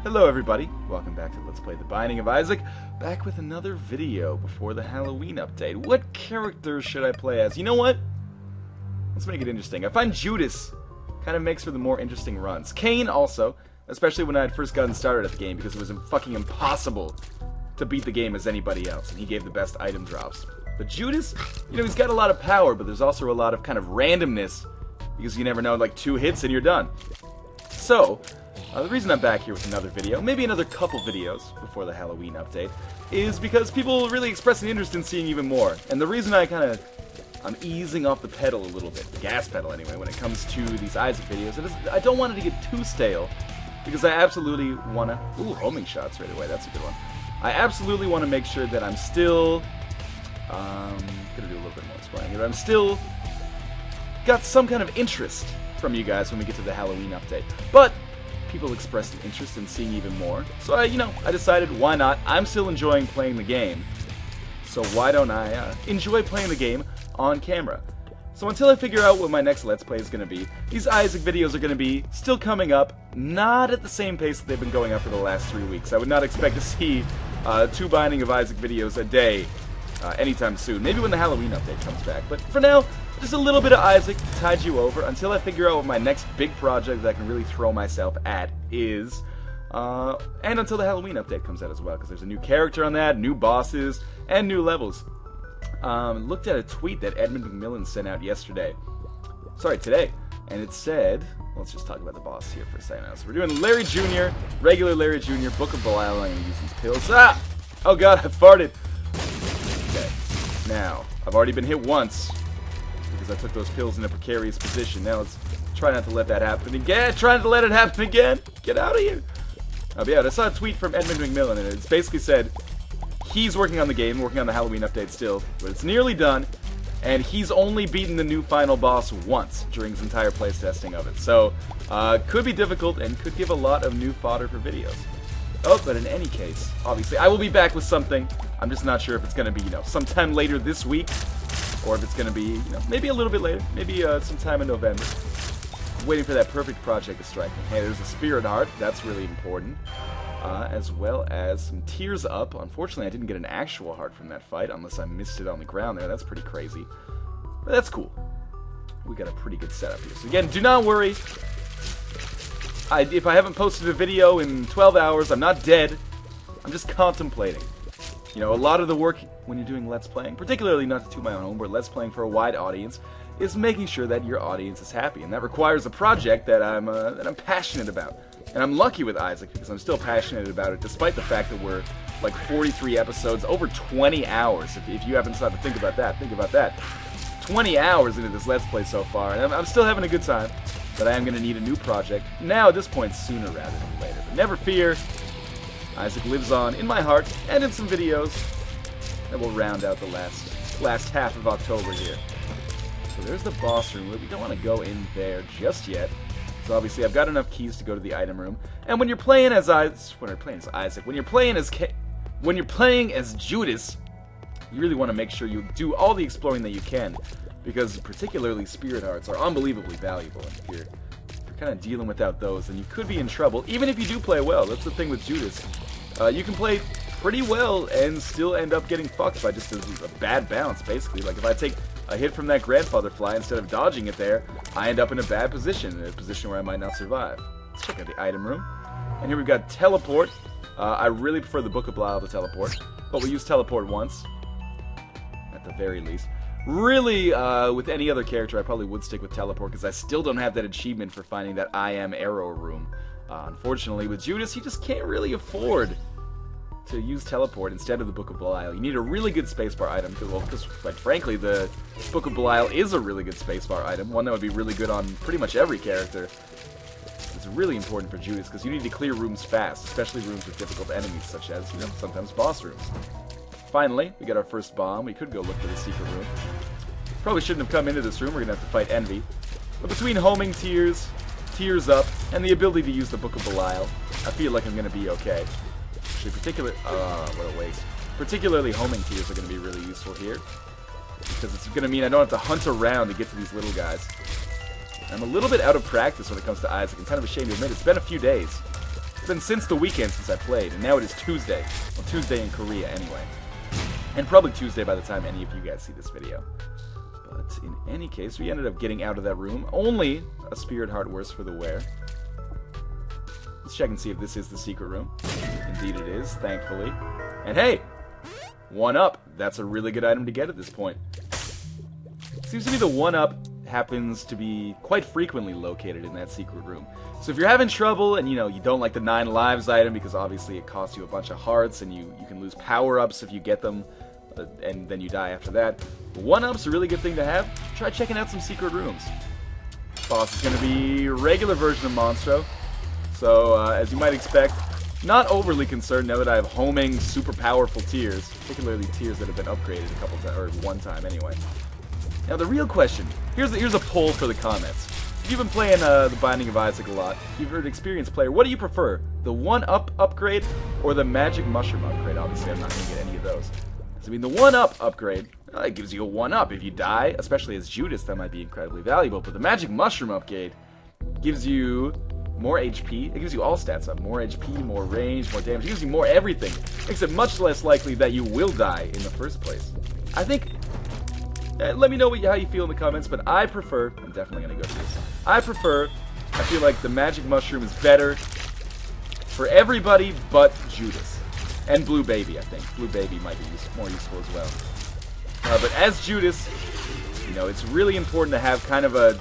Hello everybody, welcome back to Let's Play The Binding of Isaac, back with another video before the Halloween update. What character should I play as? You know what? Let's make it interesting. I find Judas kind of makes for the more interesting runs. Cain also, especially when I had first gotten started at the game because it was fucking impossible to beat the game as anybody else, and he gave the best item drops. But Judas, you know, he's got a lot of power, but there's also a lot of kind of randomness because you never know, like 2 hits and you're done. So, the reason I'm back here with another video, maybe another couple videos before the Halloween update, is because people really express an interest in seeing even more. And the reason I'm easing off the pedal a little bit, the gas pedal anyway, when it comes to these Isaac videos, I don't want it to get too stale, because I absolutely want to... Ooh, homing shots right away, that's a good one. I absolutely want to make sure that I'm still... gonna do a little bit more explaining here, but I'm still got some kind of interest from you guys when we get to the Halloween update. But people expressed an interest in seeing even more, so I decided, why not? I'm still enjoying playing the game, so why don't I enjoy playing the game on camera? So until I figure out what my next Let's Play is going to be, these Isaac videos are going to be still coming up, not at the same pace that they've been going up for the last 3 weeks. I would not expect to see 2 Binding of Isaac videos a day anytime soon. Maybe when the Halloween update comes back, but for now, just a little bit of Isaac to tide you over until I figure out what my next big project that I can really throw myself at is, and until the Halloween update comes out as well, because there's a new character on that, new bosses, and new levels. Looked at a tweet that Edmund McMillan sent out today, and it said, let's just talk about the boss here for a second now. So we're doing Larry Jr., regular Larry Jr., Book of Belial. I'm going to use these pills. Ah! Oh god, I farted! Okay, now, I've already been hit once, because I took those pills in a precarious position. Now let's try not to let that happen again. Try not to let it happen again. Get out of here. But yeah, I saw a tweet from Edmund McMillan, and it's basically said he's working on the game, working on the Halloween update still, but it's nearly done, and he's only beaten the new final boss once during his entire playtesting of it. So, could be difficult and could give a lot of new fodder for videos. Oh, but in any case, obviously, I will be back with something. I'm just not sure if it's going to be, sometime later this week, or if it's going to be, maybe a little bit later, maybe sometime in November. I'm waiting for that perfect project to strike me. Hey, there's a spirit heart, that's really important, as well as some tears up. Unfortunately, I didn't get an actual heart from that fight, unless I missed it on the ground there. That's pretty crazy, but that's cool. We got a pretty good setup here. So again, do not worry. If I haven't posted a video in 12 hours, I'm not dead. I'm just contemplating. A lot of the work when you're doing Let's Playing, particularly not to toot my own home, but Let's Playing for a wide audience, is making sure that your audience is happy. And that requires a project that I'm passionate about. And I'm lucky with Isaac because I'm still passionate about it, despite the fact that we're like 43 episodes, over 20 hours. If you haven't started to think about that. 20 hours into this Let's Play so far, and I'm still having a good time. But I am going to need a new project, now at this point sooner rather than later. But never fear, Isaac lives on in my heart and in some videos that will round out the last half of October here. So there's the boss room. We don't want to go in there just yet. So obviously I've got enough keys to go to the item room. And when you're playing as Isaac, when you're playing as Judas, you really want to make sure you do all the exploring that you can, because particularly spirit hearts are unbelievably valuable. And if you're kind of dealing without those, then you could be in trouble, even if you do play well. That's the thing with Judas. You can play pretty well and still end up getting fucked by just a bad bounce, basically. Like if I take a hit from that grandfather fly, instead of dodging it there, I end up in a bad position, in a position where I might not survive. Let's check out the item room. And here we've got teleport. I really prefer the Book of Belial to teleport, but we'll use teleport once, at the very least. Really, with any other character, I probably would stick with teleport, because I still don't have that achievement for finding that I am arrow room. Unfortunately, with Judas, he just can't really afford to use teleport instead of the Book of Belial. You need a really good spacebar item, because quite frankly, the Book of Belial is a really good spacebar item, one that would be really good on pretty much every character. It's really important for Judas, because you need to clear rooms fast, especially rooms with difficult enemies, such as, sometimes boss rooms. Finally, we got our first bomb. We could go look for the secret room. Probably shouldn't have come into this room. We're going to have to fight Envy. But between homing tears up, and the ability to use the Book of Belial, I feel like I'm going to be okay. Actually, what a waste. Particularly homing tears are going to be really useful here, because it's going to mean I don't have to hunt around to get to these little guys. I'm a little bit out of practice when it comes to Isaac. I'm kind of ashamed to admit it's been a few days. been since the weekend since I played, and now it is Tuesday. Well, Tuesday in Korea anyway. And probably Tuesday by the time any of you guys see this video. But in any case, we ended up getting out of that room. Only a Spirit Heart worse for the wear. Let's check and see if this is the secret room. Indeed it is, thankfully. And hey! 1-up. That's a really good item to get at this point. Seems to be the 1-up happens to be quite frequently located in that secret room. So if you're having trouble and, you don't like the 9 lives item because obviously it costs you a bunch of hearts and you can lose power-ups if you get them and then you die after that. 1-up's a really good thing to have. Try checking out some secret rooms. Boss is going to be a regular version of Monstro. So, as you might expect, not overly concerned now that I have homing super powerful tiers, particularly tiers that have been upgraded a couple times, or one time anyway. Now the real question, here's a poll for the comments. If you've been playing The Binding of Isaac a lot, you've heard experienced player, what do you prefer? The 1-up upgrade or the Magic Mushroom upgrade? Obviously I'm not going to get any of those. So, I mean, the 1-up upgrade, it gives you a 1-up. If you die, especially as Judas, that might be incredibly valuable. But the Magic Mushroom upgrade gives you more HP. It gives you all stats up. More HP, more range, more damage. It gives you more everything. Makes it much less likely that you will die in the first place. I think... let me know how you feel in the comments, but I prefer... I'm definitely going to go to this. I feel like the Magic Mushroom is better for everybody but Judas. And Blue Baby, I think. Blue Baby might be more useful as well. But as Judas, it's really important to have kind of a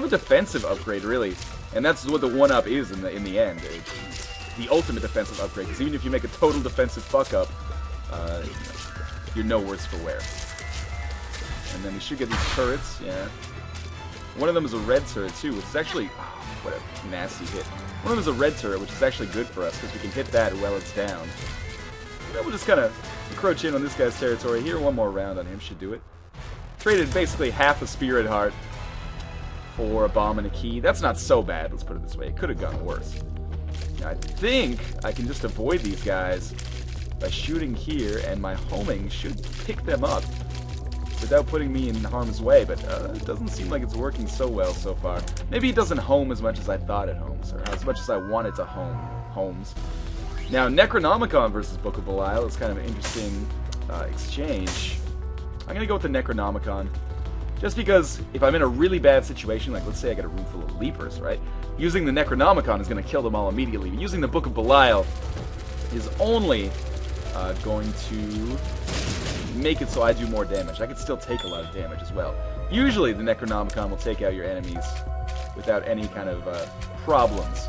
defensive upgrade, really. And that's what the 1-up is in the end. It's the ultimate defensive upgrade. Because even if you make a total defensive fuck-up, you're no worse for wear. And then we should get these turrets, yeah. One of them is a red turret, too, which is actually... Oh, what a nasty hit. One of them is a red turret, which is actually good for us, because we can hit that while it's down. We'll just kind of encroach in on this guy's territory here. One more round on him should do it. Traded basically half a Spirit Heart for a bomb and a key. That's not so bad, let's put it this way. It could have gone worse. Now, I think I can just avoid these guys by shooting here, and my homing should pick them up without putting me in harm's way, but it doesn't seem like it's working so well so far. Maybe it doesn't home as much as I thought it homes, or as much as I wanted to homes. Now, Necronomicon versus Book of Belial is kind of an interesting exchange. I'm going to go with the Necronomicon, just because if I'm in a really bad situation, like let's say I get a room full of Leapers, right? Using the Necronomicon is going to kill them all immediately. But using the Book of Belial is only going to make it so I do more damage. I could still take a lot of damage as well. Usually the Necronomicon will take out your enemies without any kind of problems.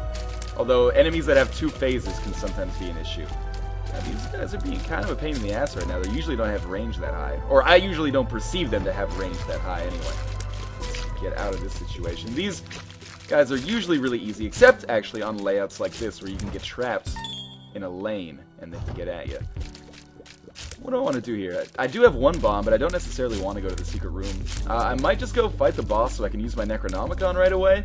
Although enemies that have 2 phases can sometimes be an issue. Now, these guys are being kind of a pain in the ass right now. They usually don't have range that high. Or I usually don't perceive them to have range that high anyway. Let's get out of this situation. These guys are usually really easy, except actually on layouts like this where you can get trapped in a lane and they can get at you. What do I want to do here? I do have 1 bomb, but I don't necessarily want to go to the secret room. I might just go fight the boss so I can use my Necronomicon right away.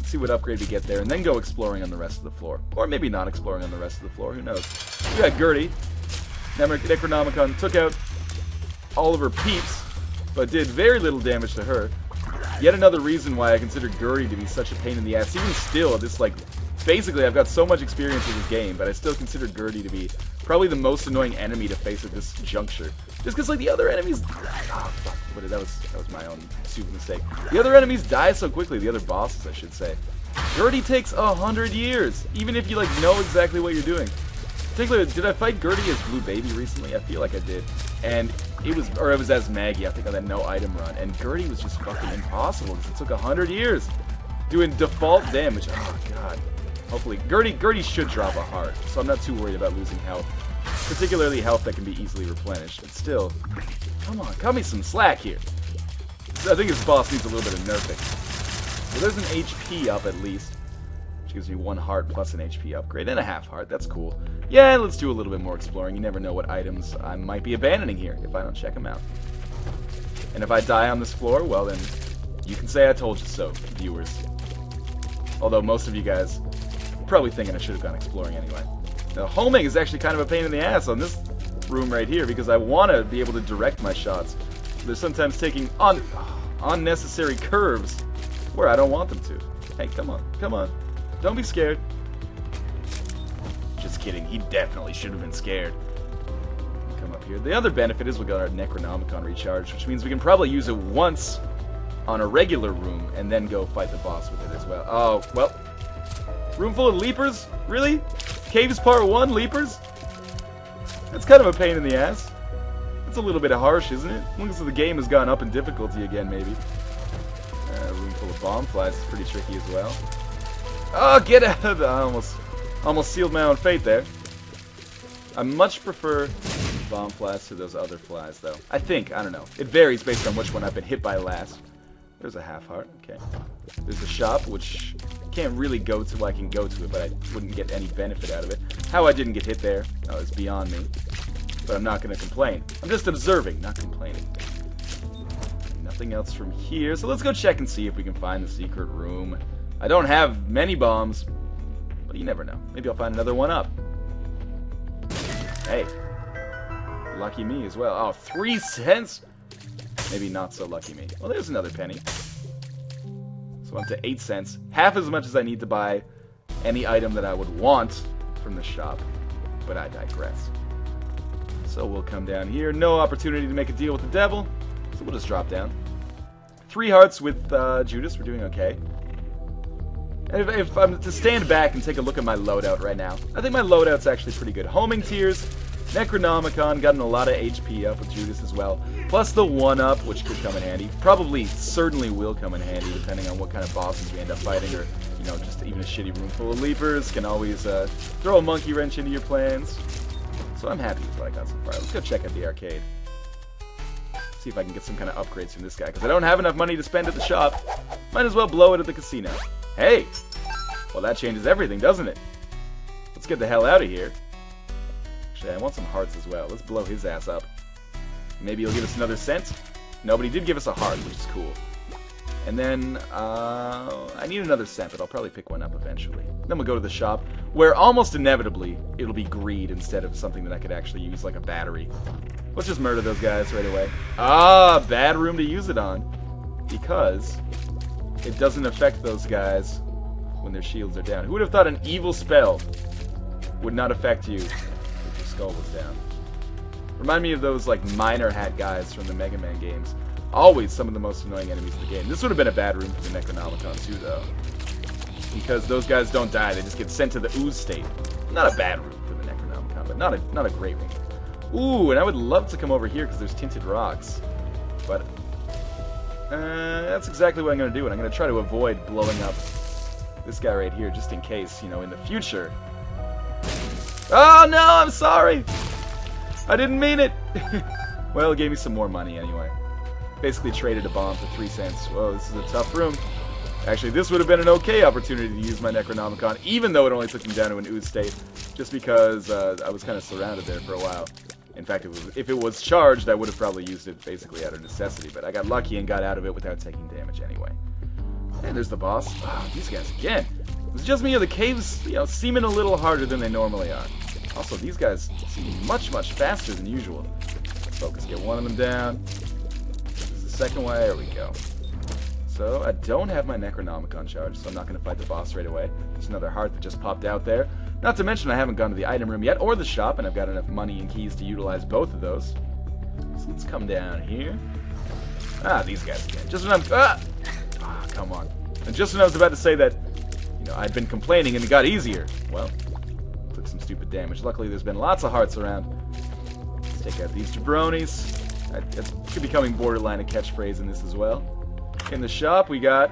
See what upgrade we get there, and then go exploring on the rest of the floor. Or maybe not exploring on the rest of the floor, who knows. We got Gertie. Necronomicon took out all of her peeps, but did very little damage to her. Yet another reason why I consider Gertie to be such a pain in the ass. Even still, this, like, basically I've got so much experience in this game, but I still consider Gertie to be probably the most annoying enemy to face at this juncture. Just because, like, the other enemies... Oh, fuck. That was my own stupid mistake. The other enemies die so quickly, the other bosses, I should say. Gertie takes 100 years, even if you, like, know exactly what you're doing. Particularly, did I fight Gertie as Blue Baby recently? I feel like I did. And it was as Maggie, I think, on that no item run. And Gertie was just fucking impossible, because it took 100 years doing default damage. Oh, God. Hopefully, Gertie should drop a heart, so I'm not too worried about losing health. Particularly health that can be easily replenished. But still, come on, cut me some slack here. I think this boss needs a little bit of nerfing. Well, there's an HP up at least, which gives me 1 heart plus an HP upgrade, and a half heart. That's cool. Yeah, let's do a little bit more exploring. You never know what items I might be abandoning here if I don't check them out. And if I die on this floor, well then, you can say I told you so, viewers. Although most of you guys are probably thinking I should have gone exploring anyway. Now, homing is actually kind of a pain in the ass on this room right here, because I want to be able to direct my shots. They're sometimes taking unnecessary curves where I don't want them to. Hey, come on, come on. Don't be scared. just kidding. He definitely should have been scared. Come up here. The other benefit is we got our Necronomicon recharge, which means we can probably use it once on a regular room and then go fight the boss with it as well. Oh, well. Room full of leapers? Really? Caves Part 1 leapers? That's kind of a pain in the ass. It's a little bit harsh, isn't it? Looks like the game has gone up in difficulty again, maybe. Room full of bomb flies is pretty tricky as well. Oh, get out of the... I almost sealed my own fate there. I much prefer bomb flies to those other flies, though. I think. I don't know. It varies based on which one I've been hit by last. There's a half heart. Okay. There's a shop, which I can't really go to. Well, I can go to it, but I wouldn't get any benefit out of it. How I didn't get hit there is beyond me. But I'm not going to complain. I'm just observing, not complaining. Nothing else from here. So let's go check and see if we can find the secret room. I don't have many bombs, but you never know. Maybe I'll find another one up. Hey. Lucky me as well. Oh, 3 cents? Maybe not so lucky me. Well, there's another penny. So I'm to 8 cents. Half as much as I need to buy any item that I would want from the shop. But I digress. So we'll come down here. No opportunity to make a deal with the devil. So we'll just drop down. 3 hearts with Judas. We're doing okay. And if I'm to stand back and take a look at my loadout right now, I think my loadout's actually pretty good. Homing Tears, Necronomicon, gotten a lot of HP up with Judas as well. Plus the 1-up, which could come in handy. Probably, certainly will come in handy, depending on what kind of bosses we end up fighting, or, you know, just even a shitty room full of leapers can always throw a monkey wrench into your plans. So I'm happy with what I got so far. Let's go check out the arcade. See if I can get some kind of upgrades from this guy, because I don't have enough money to spend at the shop. Might as well blow it at the casino. Hey! Well, that changes everything, doesn't it? Let's get the hell out of here. Actually, I want some hearts as well. Let's blow his ass up. Maybe he'll give us another cent? No, but he did give us a heart, which is cool. And then, I need another cent, but I'll probably pick one up eventually. Then we'll go to the shop, where almost inevitably, it'll be greed instead of something that I could actually use, like a battery. Let's just murder those guys right away. Ah, bad room to use it on. Because it doesn't affect those guys when their shields are down. Who would have thought an evil spell would not affect you if your skull was down? Remind me of those, like, miner hat guys from the Mega Man games. Always some of the most annoying enemies in the game. This would have been a bad room for the Necronomicon too, though. Because those guys don't die, they just get sent to the ooze state. Not a bad room for the Necronomicon, but not a great room. Ooh, and I would love to come over here because there's tinted rocks. But that's exactly what I'm going to do, and I'm going to try to avoid blowing up this guy right here just in case, you know, in the future. Oh no, I'm sorry! I didn't mean it! Well, it gave me some more money anyway. Basically traded a bomb for 3 cents. Whoa, this is a tough room. Actually, this would have been an okay opportunity to use my Necronomicon, even though it only took me down to an ooze state, just because I was kind of surrounded there for a while. In fact, if it was charged, I would have probably used it basically out of necessity, but I got lucky and got out of it without taking damage anyway. And there's the boss. Oh, these guys again. It's just me, or the caves, you know, seeming a little harder than they normally are. Also, these guys seem much, much faster than usual. Focus, get one of them down. This is the second one. There we go. So, I don't have my Necronomicon charged, so I'm not going to fight the boss right away. There's another heart that just popped out there. Not to mention I haven't gone to the item room yet, or the shop, and I've got enough money and keys to utilize both of those. So let's come down here. Ah, these guys again. Just when I'm... Ah, come on. And just when I was about to say that, you know, I'd been complaining and it got easier. Well, took some stupid damage. Luckily, there's been lots of hearts around. Let's take out these jabronis. It's becoming borderline a catchphrase in this as well. In the shop, we got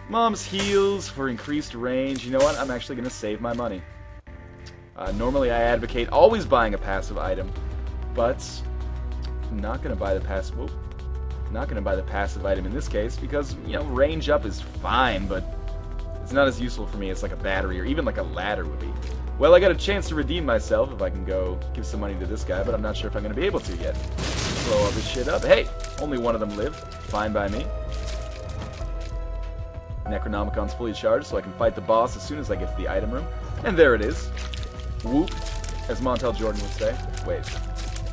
Mom's Heals for increased range. You know what? I'm actually going to save my money. Normally, I advocate always buying a passive item, but I'm not going to buy the passive. Whoop. Not going to buy the passive item in this case because, you know, range up is fine, but it's not as useful for me as like a battery or even like a ladder would be. Well, I got a chance to redeem myself if I can go give some money to this guy, but I'm not sure if I'm going to be able to yet. Blow all this shit up. Hey, only one of them lived. Fine by me. Necronomicon's fully charged, so I can fight the boss as soon as I get to the item room. And there it is. Whoop, as Montel Jordan would say. Wait.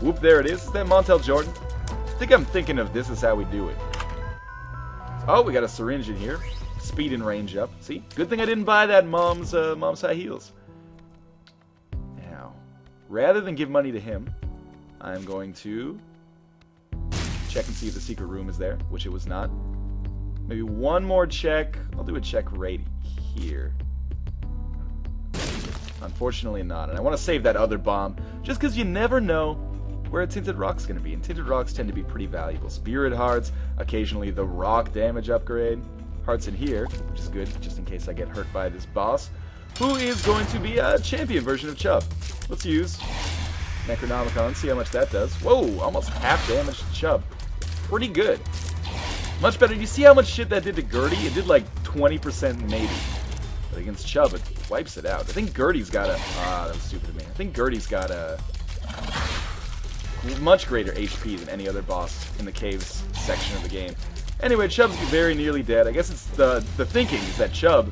Whoop, there it is. Is that Montel Jordan? I think I'm thinking of This Is How We Do It. Oh, we got a syringe in here. Speed and range up. See? Good thing I didn't buy that Mom's High Heels. Yeah, rather than give money to him, I'm going to check and see if the secret room is there, which it was not. Maybe one more check. I'll do a check right here. Unfortunately not. And I want to save that other bomb, just because you never know where a Tinted Rock's going to be. And Tinted Rocks tend to be pretty valuable. Spirit Hearts, occasionally the Rock damage upgrade. Hearts in here, which is good, just in case I get hurt by this boss, who is going to be a champion version of Chubb. Let's use Necronomicon, see how much that does. Whoa, almost half damage to Chubb. Pretty good. Much better. You see how much shit that did to Gertie? It did like 20% maybe. But against Chubb, it wipes it out. I think Gertie's got a... that was stupid of me. I think Gertie's got a much greater HP than any other boss in the caves section of the game. Anyway, Chubb's very nearly dead. I guess it's the thinking is that Chubb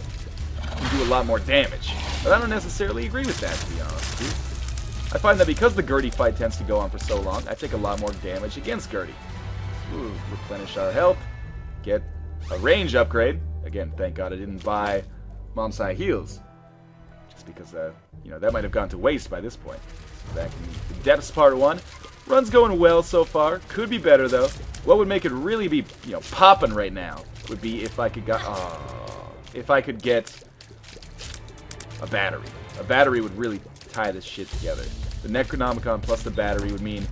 can do a lot more damage. But I don't necessarily agree with that, to be honest with you. I find that because the Gertie fight tends to go on for so long, I take a lot more damage against Gertie. Ooh, replenish our health. Get a range upgrade. Again, thank God I didn't buy Mom's High Heals. Just because, you know, that might have gone to waste by this point. Back in the Depths Part 1. Run's going well so far. Could be better, though. What would make it really be, you know, popping right now would be if I could get a battery. A battery would really tie this shit together. The Necronomicon plus the battery would mean,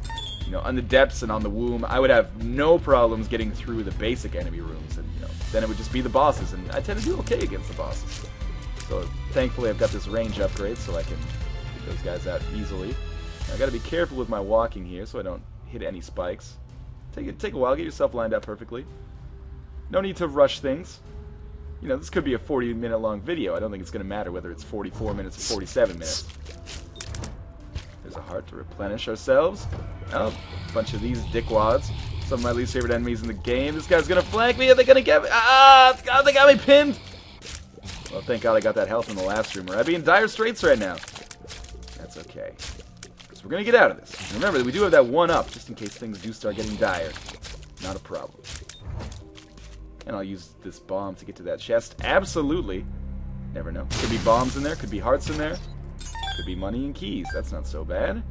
you know, on the depths and on the womb, I would have no problems getting through the basic enemy rooms, and you know, then it would just be the bosses, and I tend to do okay against the bosses. So thankfully, I've got this range upgrade, so I can get those guys out easily. I got to be careful with my walking here, so I don't hit any spikes. Take a while, get yourself lined up perfectly. No need to rush things. You know, this could be a 40-minute long video. I don't think it's going to matter whether it's 44 minutes or 47 minutes. There's a heart to replenish ourselves. Oh, a bunch of these dickwads. Some of my least favorite enemies in the game. This guy's going to flank me. Are they going to get me? Ah! God, they got me pinned! Well, thank God I got that health in the last room, or I'd be in dire straits right now. That's okay. We're going to get out of this. And remember, we do have that one up, just in case things do start getting dire. Not a problem. And I'll use this bomb to get to that chest. Absolutely. Never know. Could be bombs in there. Could be hearts in there. Could be money and keys. That's not so bad.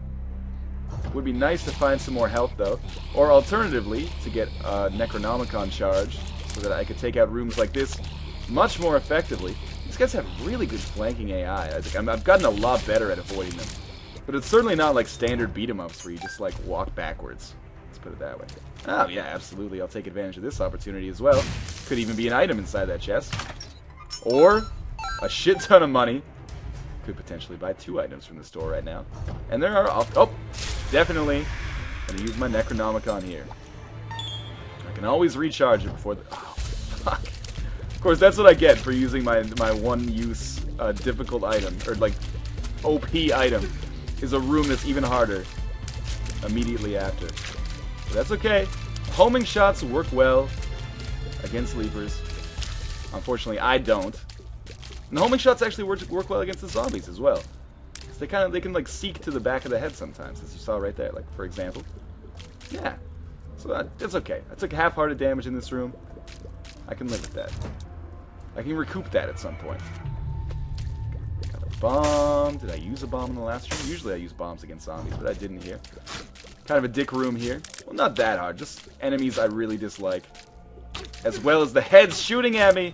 Would be nice to find some more health, though. Or alternatively, to get a Necronomicon charge, so that I could take out rooms like this much more effectively. These guys have really good flanking AI. I think I've gotten a lot better at avoiding them. But it's certainly not like standard beat-em-ups where you just, like, walk backwards. Let's put it that way. Oh, yeah, absolutely. I'll take advantage of this opportunity as well. Could even be an item inside that chest. Or a shit ton of money. Could potentially buy 2 items from the store right now. And there are... Oh, definitely. I'm going to use my Necronomicon here. I can always recharge it before the... Oh, fuck. Of course, that's what I get for using my one-use difficult item. Or, like, OP item. Is a room that's even harder immediately after. But that's okay. Homing shots work well against Leapers. Unfortunately, I don't. And homing shots actually work well against the zombies as well. Because they can like seek to the back of the head sometimes, as you saw right there, like for example. Yeah. So that's okay. I took half-hearted damage in this room. I can live with that. I can recoup that at some point. Bomb. Did I use a bomb in the last room? Usually I use bombs against zombies, but I didn't here. Kind of a dick room here. Well, not that hard. Just enemies I really dislike. As well as the heads shooting at me.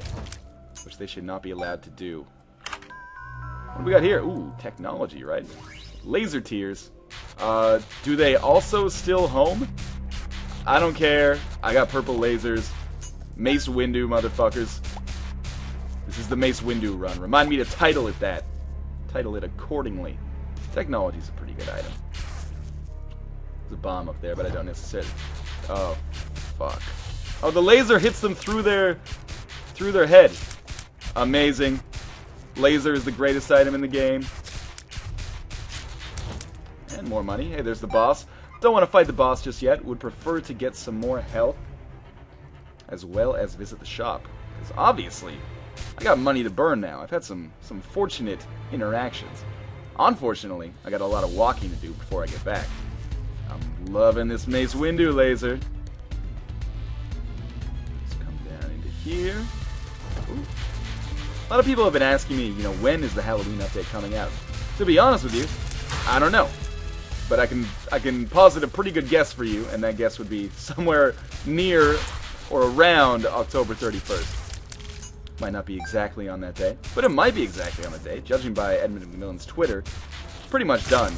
Which they should not be allowed to do. What do we got here? Ooh, technology, right? Laser tears. Do they also still home? I don't care. I got purple lasers. Mace Windu, motherfuckers. This is the Mace Windu run. Remind me to title it that. Title it accordingly. Technology's a pretty good item. There's a bomb up there, but I don't necessarily... Oh, fuck. Oh, the laser hits them through their head. Amazing. Laser is the greatest item in the game. And more money. Hey, there's the boss. Don't want to fight the boss just yet. Would prefer to get some more health. As well as visit the shop. Because obviously... I got money to burn now. I've had some fortunate interactions. Unfortunately, I got a lot of walking to do before I get back. I'm loving this Mace Windu laser. Let's come down into here. Ooh. A lot of people have been asking me, you know, when is the Halloween update coming out? To be honest with you, I don't know. but I can posit a pretty good guess for you, and that guess would be somewhere near or around October 31st. Might not be exactly on that day, but it might be exactly on the day, judging by Edmund McMillan's Twitter. It's pretty much done.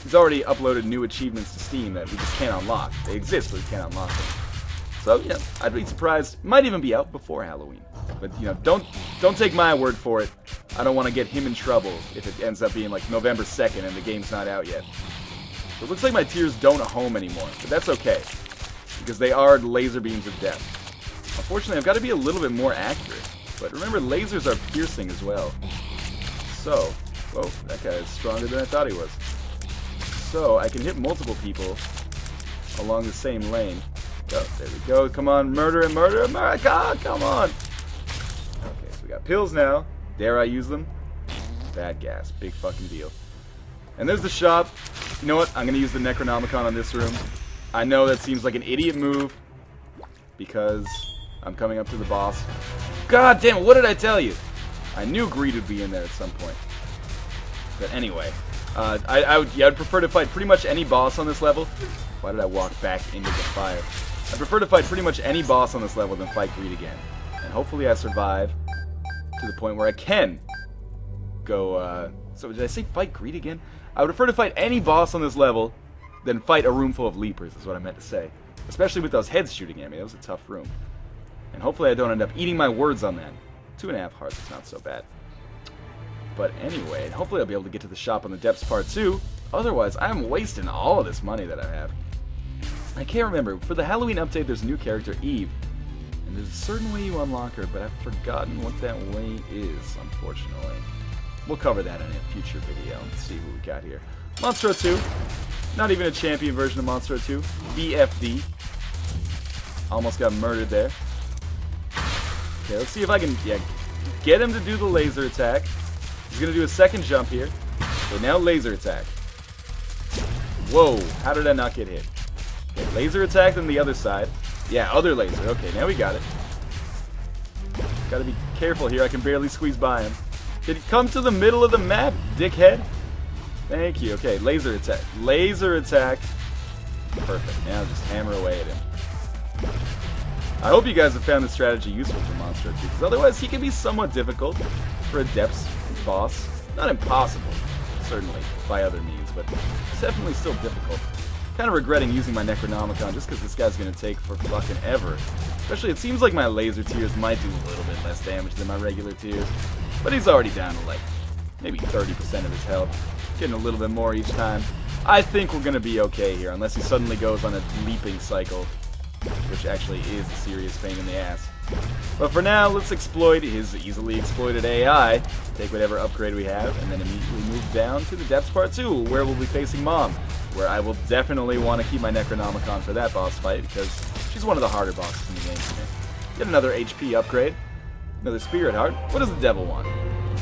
He's already uploaded new achievements to Steam that we just can't unlock. They exist, but we can't unlock them. So, yeah, I'd be surprised. It might even be out before Halloween. But, you know, don't take my word for it. I don't want to get him in trouble if it ends up being like November 2nd and the game's not out yet. So it looks like my tears don't home anymore, but that's okay, because they are laser beams of death. Unfortunately, I've got to be a little bit more accurate. But remember, lasers are piercing as well. So, whoa, that guy is stronger than I thought he was. So, I can hit multiple people along the same lane. Oh, there we go. Come on, murder and murder and murder. God, come on. Okay, so we got pills now. Dare I use them? Bad gas. Big fucking deal. And there's the shop. You know what? I'm going to use the Necronomicon on this room. I know that seems like an idiot move, because I'm coming up to the boss. God damn it, what did I tell you? I knew greed would be in there at some point. But anyway, I'd prefer to fight pretty much any boss on this level. Why did I walk back into the fire? I prefer to fight pretty much any boss on this level than fight greed again. And hopefully I survive to the point where I can go, so did I say fight greed again? I would prefer to fight any boss on this level than fight a room full of leapers, is what I meant to say. Especially with those heads shooting at me. That was a tough room. And hopefully I don't end up eating my words on that. 2.5 hearts is not so bad. But anyway, hopefully I'll be able to get to the shop on the depths part 2. Otherwise, I'm wasting all of this money that I have. I can't remember. For the Halloween update, there's a new character, Eve. And there's a certain way you unlock her, but I've forgotten what that way is, unfortunately. We'll cover that in a future video. Let's see who we got here. Monstro 2. Not even a champion version of Monstro 2. BFD. Almost got murdered there. Okay, let's see if I can get him to do the laser attack. He's going to do a second jump here. Okay, now laser attack. Whoa, how did I not get hit? Okay, laser attack on the other side. Yeah, other laser. Okay, now we got it. Gotta be careful here. I can barely squeeze by him. Did he come to the middle of the map, dickhead? Thank you. Okay, laser attack. Laser attack. Perfect. Now just hammer away at him. I hope you guys have found this strategy useful for Monstro 2, because otherwise he can be somewhat difficult for a depths boss. Not impossible, certainly, by other means, but it's definitely still difficult. Kind of regretting using my Necronomicon just because this guy's going to take for fucking ever. Especially, it seems like my laser tears might do a little bit less damage than my regular tears. But he's already down to like maybe 30% of his health. Getting a little bit more each time. I think we're going to be okay here, unless he suddenly goes on a leaping cycle, which actually is a serious pain in the ass. But for now, let's exploit his easily exploited AI, take whatever upgrade we have, and then immediately move down to the Depths Part 2, where we'll be facing Mom, where I will definitely want to keep my Necronomicon for that boss fight, because she's one of the harder bosses in the game for me. Get another HP upgrade, another Spirit Heart. What does the devil want?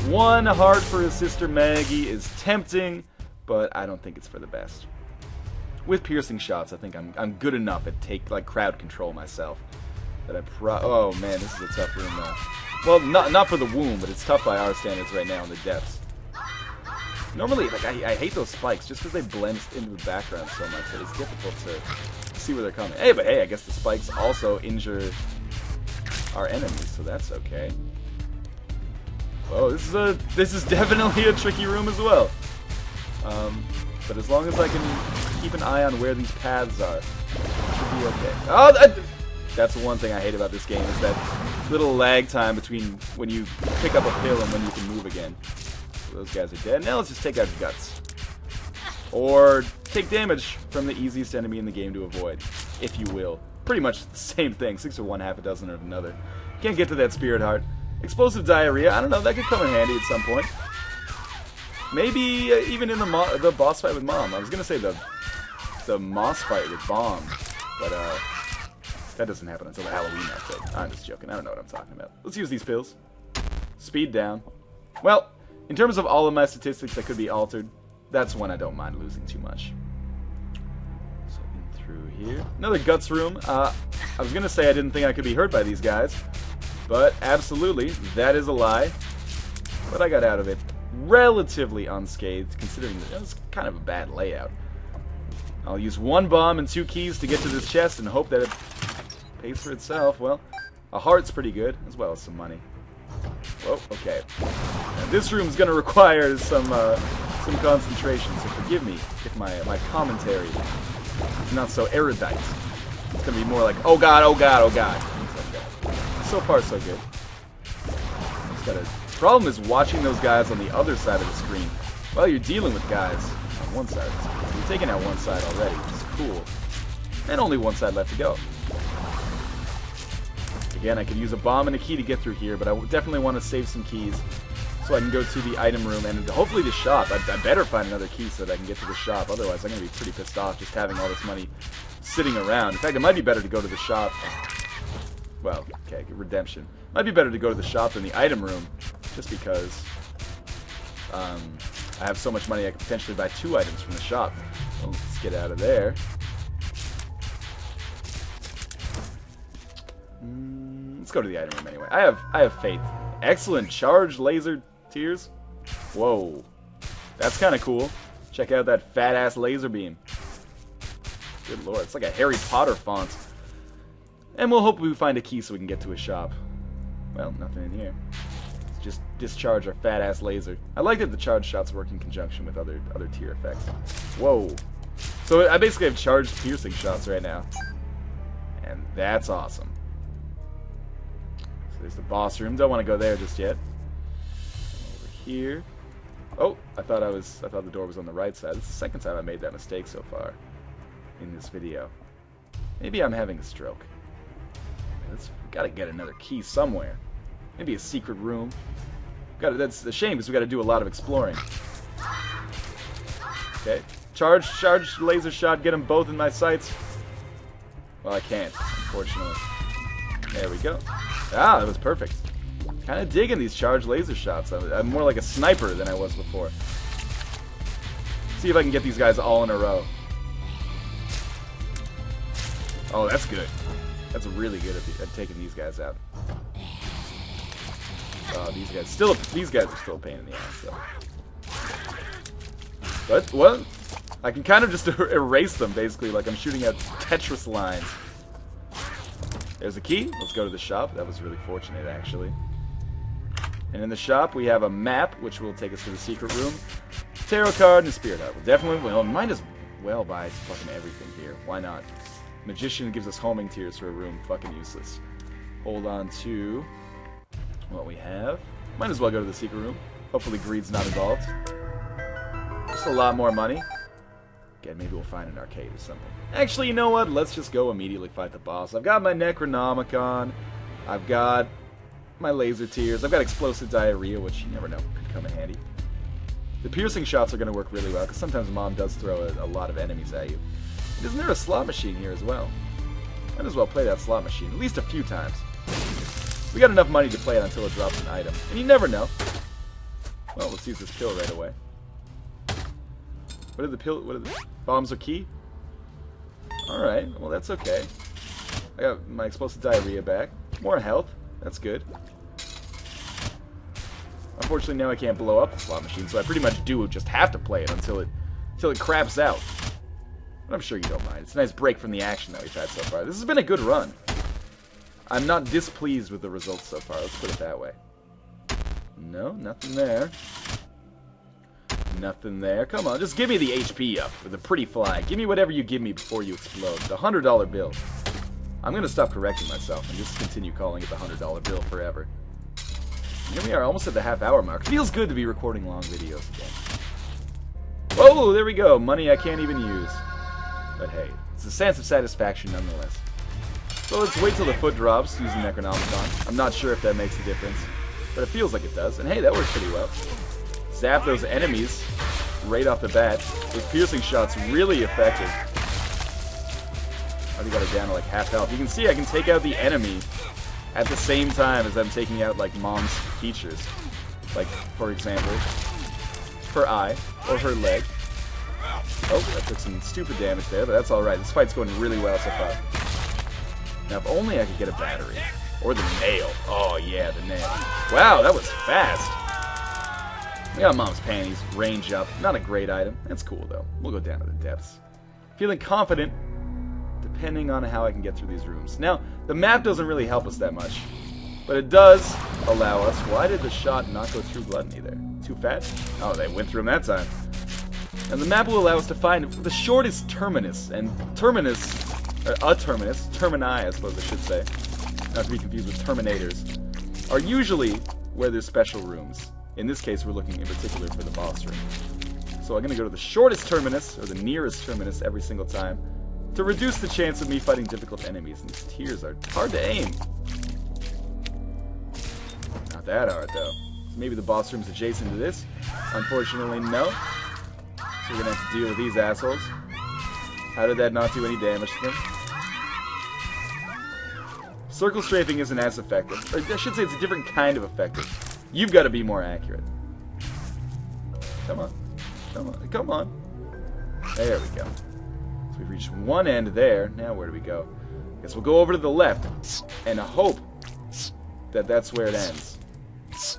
1 heart for his sister Maggie is tempting, but I don't think it's for the best. With piercing shots, I think I'm good enough at crowd control myself. That oh man, this is a tough room though. Well, not for the womb, but it's tough by our standards right now in the depths. Normally, like I hate those spikes just because they blend into the background so much that it's difficult to see where they're coming. Hey, but hey, I guess the spikes also injure our enemies, so that's okay. Whoa, this is definitely a tricky room as well. But as long as I can keep an eye on where these paths are, it should be okay. Oh, that's the one thing I hate about this game, is that little lag time between when you pick up a pill and when you can move again. So those guys are dead. Now let's just take out his guts. Or take damage from the easiest enemy in the game to avoid, if you will. Pretty much the same thing, 6 or 1, half a dozen or another. Can't get to that Spirit Heart. Explosive Diarrhea, I don't know, that could come in handy at some point. Maybe even in the boss fight with Mom. I was gonna say the Moss fight with Bomb, but that doesn't happen until the Halloween update. I'm just joking. I don't know what I'm talking about. Let's use these pills. Speed down. Well, in terms of all of my statistics that could be altered, that's one I don't mind losing too much. So in through here, another guts room. I was gonna say I didn't think I could be hurt by these guys, but absolutely, that is a lie. But I got out of it relatively unscathed, considering that it was kind of a bad layout. I'll use 1 bomb and 2 keys to get to this chest and hope that it pays for itself. Well, a heart's pretty good, as well as some money. Whoa, okay. Now, this room's gonna require some concentration, so forgive me if my commentary is not so erudite. It's gonna be more like, oh god, oh god, oh god. Things like that. So far, so good. Just gotta... Problem is watching those guys on the other side of the screen while you're dealing with guys on one side of the screen. You're taking out one side already, which is cool. And only one side left to go. Again, I could use a bomb and a key to get through here, but I definitely want to save some keys so I can go to the item room and hopefully the shop. I better find another key so that I can get to the shop. Otherwise, I'm going to be pretty pissed off just having all this money sitting around. In fact, it might be better to go to the shop. Well, okay, redemption. Might be better to go to the shop than the item room, just because I have so much money I could potentially buy 2 items from the shop. Well, let's get out of there. Let's go to the item room anyway. I have faith. Excellent charged laser tears. Whoa, that's kind of cool. Check out that fat ass laser beam. Good lord, it's like a Harry Potter font. And we'll hope we find a key so we can get to a shop. Well, nothing in here. Let's just discharge our fat ass laser. I like that the charge shots work in conjunction with other tier effects. Whoa. So I basically have charged piercing shots right now. And that's awesome. So there's the boss room. Don't want to go there just yet. Over here. Oh, I thought the door was on the right side. It's the second time I made that mistake so far in this video. Maybe I'm having a stroke. Gotta get another key somewhere. Maybe a secret room. That's a shame because we gotta do a lot of exploring. Okay. Charge laser shot, get them both in my sights. Well, I can't, unfortunately. There we go. Ah, that was perfect. Kind of digging these charged laser shots. I'm more like a sniper than I was before. See if I can get these guys all in a row. Oh, that's good. That's really good at taking these guys out. Oh, these guys are still a pain in the ass, though. But what? I can kind of just erase them, basically, like I'm shooting at Tetris lines. There's a key. Let's go to the shop. That was really fortunate, actually. And in the shop, we have a map, which will take us to the secret room. Tarot card and a spirit heart. We'll definitely, well, might as well buy fucking everything here. Why not? Magician gives us homing tears for a room. Fucking useless. Hold on to what we have. Might as well go to the secret room. Hopefully greed's not involved. Just a lot more money. Again, maybe we'll find an arcade or something. Actually, you know what? Let's just go immediately fight the boss. I've got my Necronomicon. I've got my laser tears. I've got explosive diarrhea, which you never know could come in handy. The piercing shots are going to work really well, because sometimes Mom does throw a lot of enemies at you. And isn't there a slot machine here as well? Might as well play that slot machine, at least a few times. We got enough money to play it until it drops an item. And you never know. Well, let's use this pill right away. What are the bombs are key? Alright, well that's okay. I got my explosive diarrhea back. More health. That's good. Unfortunately, now I can't blow up the slot machine, so I pretty much do just have to play it until it craps out. But I'm sure you don't mind. It's a nice break from the action that we've had so far. This has been a good run. I'm not displeased with the results so far. Let's put it that way. No, nothing there. Nothing there. Come on, just give me the HP up with a pretty flag. Give me whatever you give me before you explode. The $100 bill. I'm going to stop correcting myself and just continue calling it the $100 bill forever. Here we are, almost at the half-hour mark. Feels good to be recording long videos again. Oh, there we go. Money I can't even use. But hey, it's a sense of satisfaction nonetheless. So let's wait till the foot drops using Necronomicon. I'm not sure if that makes a difference, but it feels like it does. And hey, that works pretty well. Zap those enemies right off the bat. Those piercing shots really effective. I already got it down to like half health. You can see I can take out the enemy at the same time as I'm taking out like Mom's features. Like, for example, her eye or her leg. Oh, that took some stupid damage there, but that's alright. This fight's going really well so far. Now, if only I could get a battery. Or the nail. Oh, yeah, the nail. Wow, that was fast. We got Mom's panties. Range up. Not a great item. That's cool, though. We'll go down to the depths. Feeling confident, depending on how I can get through these rooms. Now, the map doesn't really help us that much, but it does allow us... Why did the shot not go through Gluttony there? Too fat? Oh, they went through him that time. And the map will allow us to find the shortest terminus, and terminus, or a terminus, termini I suppose I should say, not to be confused with terminators, are usually where there's special rooms. In this case, we're looking in particular for the boss room. So I'm going to go to the shortest terminus, or the nearest terminus every single time, to reduce the chance of me fighting difficult enemies. And these tiers are hard to aim. Not that hard, though. Maybe the boss room's adjacent to this. Unfortunately, no. So we're going to have to deal with these assholes. How did that not do any damage to them? Circle strafing isn't as effective. Or I should say it's a different kind of effective. You've got to be more accurate. Come on. Come on. Come on. There we go. So we've reached one end there. Now where do we go? Guess we'll go over to the left and hope that that's where it ends.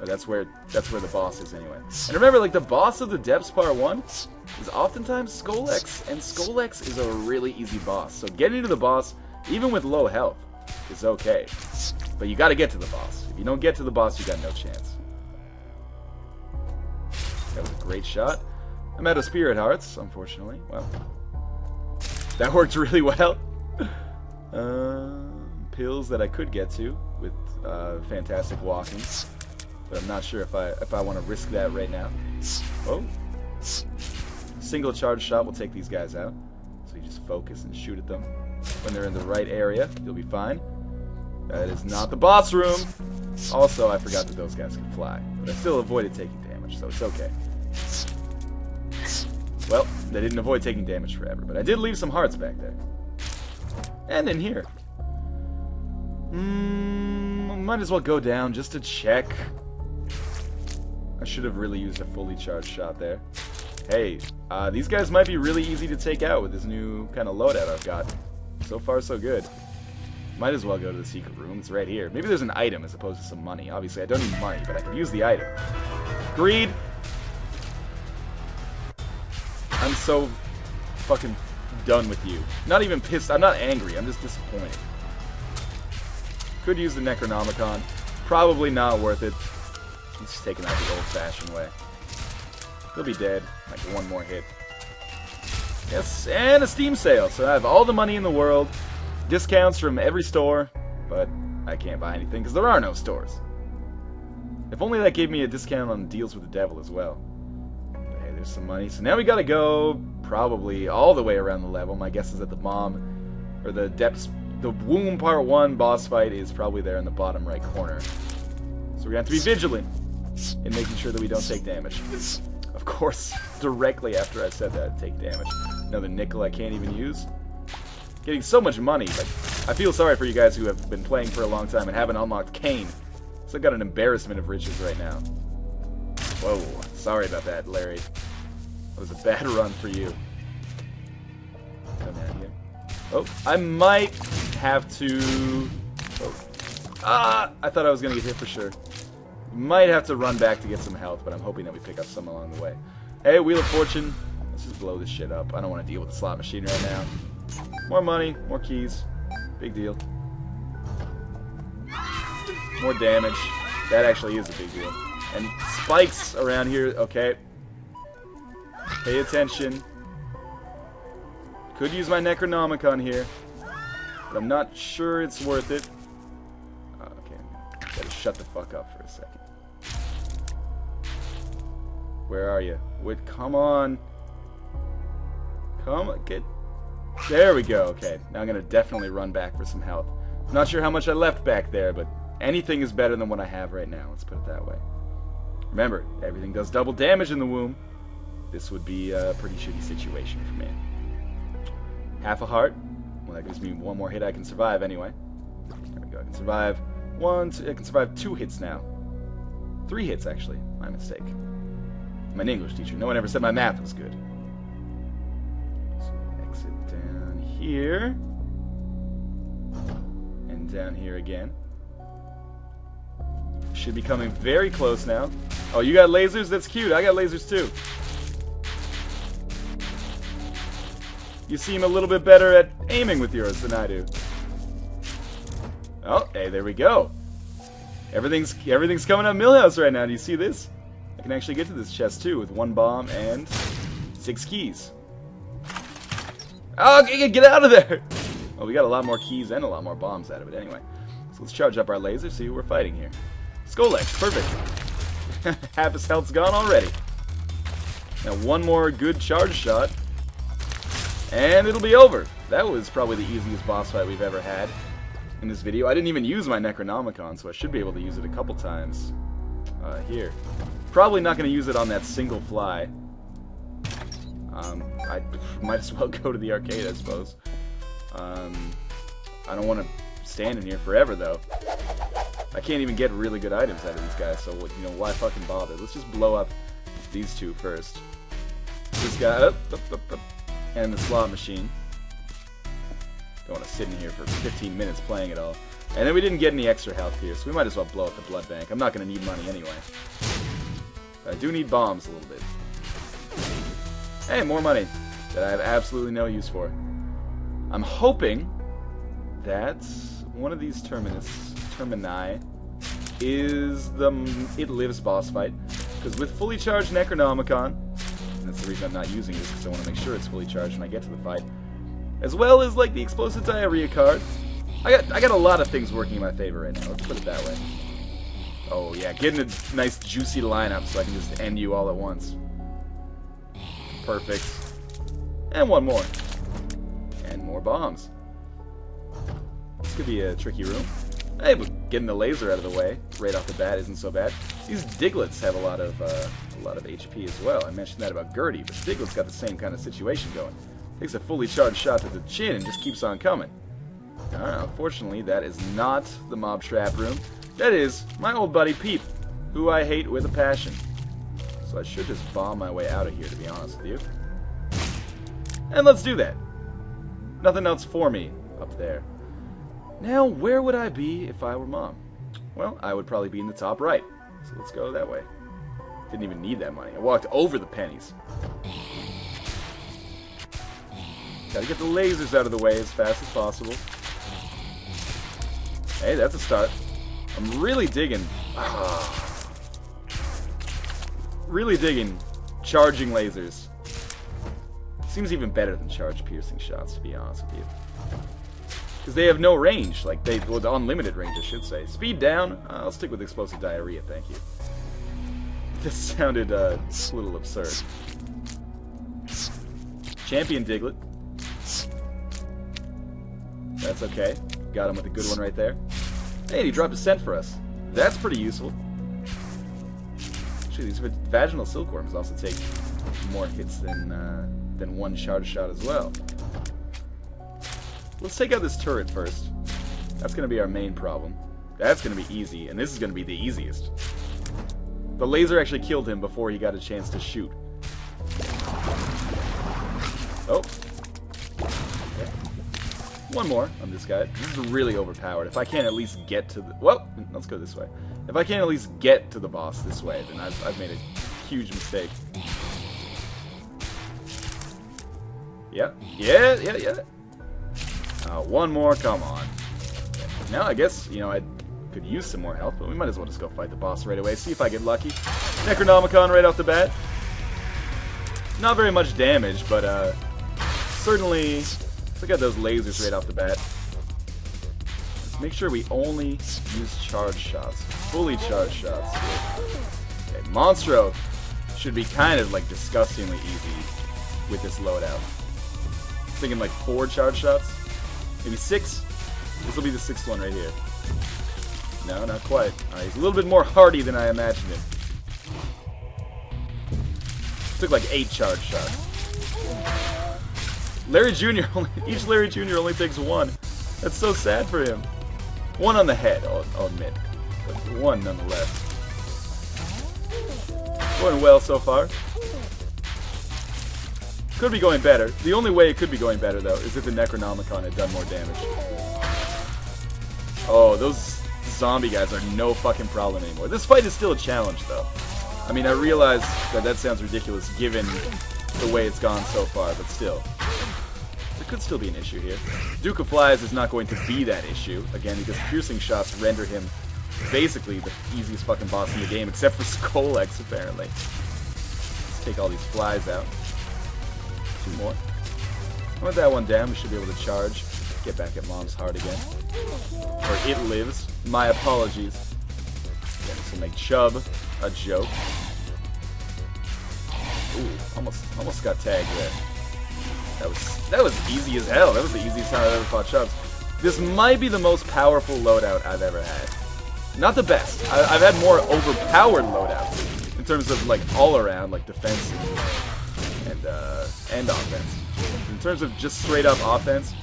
Or that's where the boss is anyway. And remember, like, the boss of the Depths Part 1 is oftentimes Skolex, and Skolex is a really easy boss. So getting to the boss, even with low health, is okay. But you gotta get to the boss. If you don't get to the boss, you got no chance. That was a great shot. I'm out of Spirit Hearts, unfortunately. Well, that worked really well. Pills that I could get to with fantastic walking. But I'm not sure if I want to risk that right now. Oh. Single charge shot will take these guys out. So you just focus and shoot at them. When they're in the right area, you'll be fine. That is not the boss room. Also, I forgot that those guys can fly. But I still avoided taking damage, so it's okay. Well, they didn't avoid taking damage forever, but I did leave some hearts back there. And in here. Might as well go down just to check. I should have really used a fully charged shot there. Hey, these guys might be really easy to take out with this new kind of loadout I've got. So far, so good. Might as well go to the secret room. It's right here. Maybe there's an item as opposed to some money. Obviously, I don't need money, but I can use the item. Greed. I'm so fucking done with you. Not even pissed. I'm not angry. I'm just disappointed. Could use the Necronomicon. Probably not worth it. He's just taking out the old-fashioned way. He'll be dead. Like one more hit. Yes, and a Steam sale. So I have all the money in the world. Discounts from every store. But I can't buy anything because there are no stores. If only that gave me a discount on deals with the devil as well. But hey, there's some money. So now we gotta go probably all the way around the level. My guess is that the bomb, or the depths, the Womb Part 1 boss fight is probably there in the bottom right corner. So we're gonna have to be vigilant in making sure that we don't take damage. Of course, directly after I said that, take damage. Another nickel I can't even use. Getting so much money. Like, I feel sorry for you guys who have been playing for a long time and haven't unlocked Cain. So I've got an embarrassment of riches right now. Whoa, sorry about that, Larry. That was a bad run for you. Come down here. Oh, I might have to... Oh. Ah! I thought I was going to get hit for sure. Might have to run back to get some health, but I'm hoping that we pick up some along the way. Hey, Wheel of Fortune. Let's just blow this shit up. I don't want to deal with the slot machine right now. More money, more keys. Big deal. More damage. That actually is a big deal. And spikes around here. Okay. Pay attention. Could use my Necronomicon here. But I'm not sure it's worth it. Oh, okay. Gotta shut the fuck up for a second. Where are you? Wait, come on. Come on. Get... There we go. Okay. Now I'm gonna definitely run back for some health. Not sure how much I left back there, but anything is better than what I have right now. Let's put it that way. Remember, everything does double damage in the womb. This would be a pretty shitty situation for me. Half a heart. Well, that gives me one more hit I can survive anyway. There we go. I can survive one, two, I can survive 2 hits now. 3 hits, actually. My mistake. I'm an English teacher. No one ever said my math was good. So exit down here. And down here again. Should be coming very close now. Oh, you got lasers? That's cute. I got lasers too. You seem a little bit better at aiming with yours than I do. Oh, hey, there we go. Everything's coming up Millhouse right now. Do you see this? I can actually get to this chest too with 1 bomb and 6 keys. Oh, get out of there! Well, we got a lot more keys and a lot more bombs out of it anyway. So let's charge up our laser, see who we're fighting here. Skolex, perfect. Half his health's gone already. Now 1 more good charge shot, and it'll be over. That was probably the easiest boss fight we've ever had in this video. I didn't even use my Necronomicon, so I should be able to use it a couple times here. Probably not going to use it on that single fly. I might as well go to the arcade, I suppose. I don't want to stand in here forever, though. I can't even get really good items out of these guys, so you know, why fucking bother? Let's just blow up these 2 first. This guy, up, and the slot machine. Don't want to sit in here for 15 minutes playing it all. And then we didn't get any extra health here, so we might as well blow up the blood bank. I'm not going to need money anyway. But I do need bombs a little bit. Hey, more money that I have absolutely no use for. I'm hoping that one of these termini is the It Lives boss fight. Because with fully charged Necronomicon, and that's the reason I'm not using this, because I want to make sure it's fully charged when I get to the fight, as well as like the explosive diarrhea card, I got a lot of things working in my favor right now. Let's put it that way. Oh yeah, getting a nice juicy lineup so I can just end you all at once. Perfect. And 1 more. And more bombs. This could be a tricky room. Hey, but getting the laser out of the way right off the bat isn't so bad. These Diglets have a lot of HP as well. I mentioned that about Gertie, but Diglet's got the same kind of situation going. Takes a fully charged shot to the chin and just keeps on coming. Unfortunately, that is not the mob trap room. That is my old buddy Peep, who I hate with a passion. So I should just bomb my way out of here, to be honest with you. And let's do that. Nothing else for me up there. Now, where would I be if I were Mom? Well, I would probably be in the top right. So let's go that way. Didn't even need that money. I walked over the pennies. Gotta get the lasers out of the way as fast as possible. Hey, that's a start. I'm really digging... really digging charging lasers. Seems even better than charge piercing shots, to be honest with you. Because they have no range. Like, well, the unlimited range, I should say. Speed down. I'll stick with explosive diarrhea, thank you. This sounded a little absurd. Champion Diglett. That's okay. Got him with a good one right there. Hey, he dropped a cent for us. That's pretty useful. Actually, these vaginal silkworms also take more hits than 1 charge shot as well. Let's take out this turret first. That's going to be our main problem. That's going to be easy, and this is going to be the easiest. The laser actually killed him before he got a chance to shoot. Oh. Okay. 1 more on this guy. This is really overpowered. If I can't at least get to the... Well, let's go this way. If I can't at least get to the boss this way, then I've made a huge mistake. Yep. Yeah. 1 more, come on. Now I guess, you know, I could use some more health, but we might as well just go fight the boss right away. See if I get lucky. Necronomicon right off the bat. Not very much damage, but certainly... Look at those lasers right off the bat. Let's make sure we only use charge shots. Fully charged shots. Okay, Monstro should be kind of like disgustingly easy with this loadout. Thinking like 4 charge shots? Maybe 6? This will be the 6th one right here. No, not quite. Alright, he's a little bit more hardy than I imagined him. Took like 8 charge shots. Larry Jr. Each Larry Jr. only takes 1. That's so sad for him. 1 on the head, I'll admit. But 1 nonetheless. Going well so far. Could be going better. The only way it could be going better, though, is if the Necronomicon had done more damage. Oh, those zombie guys are no fucking problem anymore. This fight is still a challenge, though. I mean, I realize that sounds ridiculous given the way it's gone so far, but still. there could still be an issue here. Duke of Flies is not going to be that issue, again, because piercing shots render him basically the easiest fucking boss in the game, except for Skolex, apparently. Let's take all these flies out. 2 more. With that one down, we should be able to charge. Get back at Mom's heart again. Or it lives. My apologies. Again, this will make Chub a joke. Ooh, almost got tagged there. That was easy as hell. That was the easiest time I've ever fought Chubs. This might be the most powerful loadout I've ever had. Not the best. I've had more overpowered loadouts in terms of like all around, like defense and offense. In terms of just straight up offense,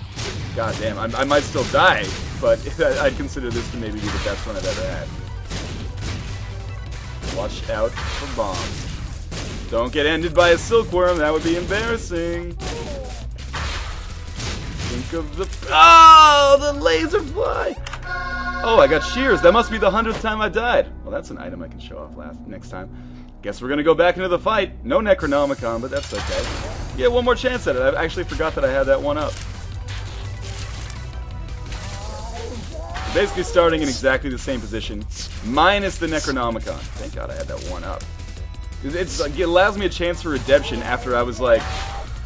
goddamn, I might still die, but I'd consider this to maybe be the best one I've ever had. Watch out for bombs. Don't get ended by a silkworm, that would be embarrassing. Think of the... Oh, the laser fly! Oh, I got shears. That must be the 100th time I died. Well, that's an item I can show off next time. Guess we're gonna go back into the fight. No Necronomicon, but that's okay. Yeah, one more chance at it. I actually forgot that I had that one up. Basically starting in exactly the same position, minus the Necronomicon. Thank God I had that one up. It allows me a chance for redemption after I was like,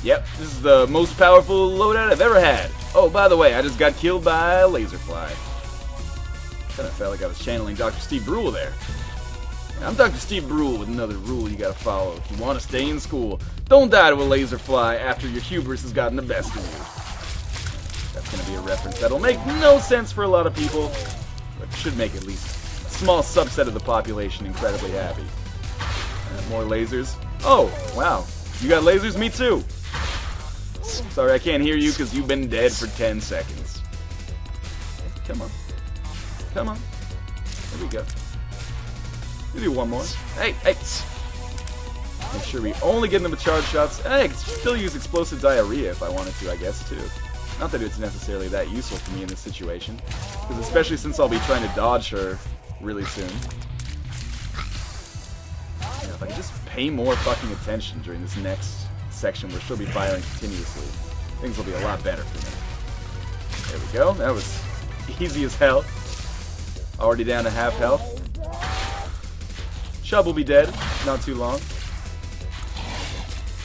yep, this is the most powerful loadout I've ever had. Oh, by the way, I just got killed by a laser fly. Kind of felt like I was channeling Dr. Steve Brule there. I'm Dr. Steve Brule with another rule you gotta follow if you want to stay in school. Don't die to a laser fly after your hubris has gotten the best of you. That's gonna be a reference that'll make no sense for a lot of people, but should make at least a small subset of the population incredibly happy. More lasers. Oh, wow. You got lasers? Me too. Sorry, I can't hear you because you've been dead for 10 seconds. Come on. Come on. There we go. We'll do one more. Hey, hey. Make sure we only get them with charge shots. Hey, I could still use explosive diarrhea if I wanted to, I guess, too. Not that it's necessarily that useful for me in this situation. Because especially since I'll be trying to dodge her really soon. If I could just pay more fucking attention during this next section where she'll be firing continuously, things will be a lot better for me. There we go. That was easy as hell. Already down to half health. Chub will be dead. Not too long.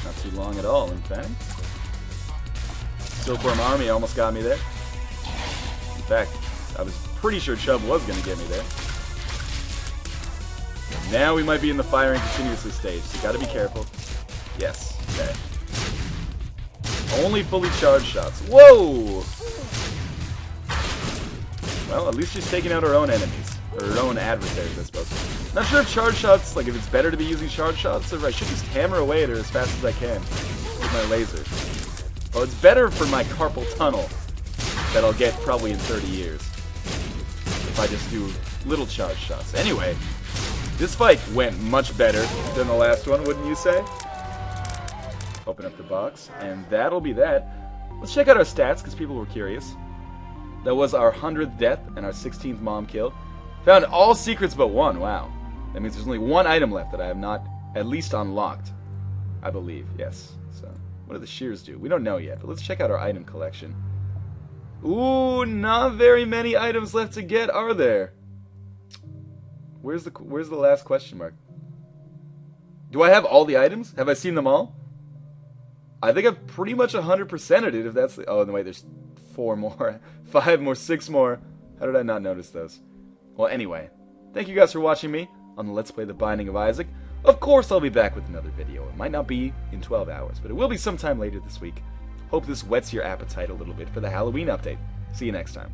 Not too long at all, in fact. Silkworm Army almost got me there. In fact, I was pretty sure Chub was going to get me there. Now we might be in the firing continuously stage, so you gotta be careful. Yes, okay. Only fully charged shots. Whoa! Well, at least she's taking out her own enemies. Or her own adversaries, I suppose. Not sure if charge shots, like if it's better to be using charge shots, or if I should just hammer away at her as fast as I can with my laser. Well, it's better for my carpal tunnel that I'll get probably in 30 years. If I just do little charge shots. Anyway. This fight went much better than the last one, wouldn't you say? Open up the box, and that'll be that. Let's check out our stats, because people were curious. That was our 100th death and our 16th mom kill. Found all secrets but one, wow. That means there's only one item left that I have not at least unlocked. I believe, yes. So, what do the shears do? We don't know yet, but let's check out our item collection. Ooh, not very many items left to get, are there? Where's the last question mark? Do I have all the items? Have I seen them all? I think I've pretty much 100%ed it, if that's the... Oh, no, wait, there's 4 more. 5 more, 6 more. How did I not notice those? Well, anyway. Thank you guys for watching me on the Let's Play The Binding of Isaac. Of course, I'll be back with another video. It might not be in 12 hours, but it will be sometime later this week. Hope this whets your appetite a little bit for the Halloween update. See you next time.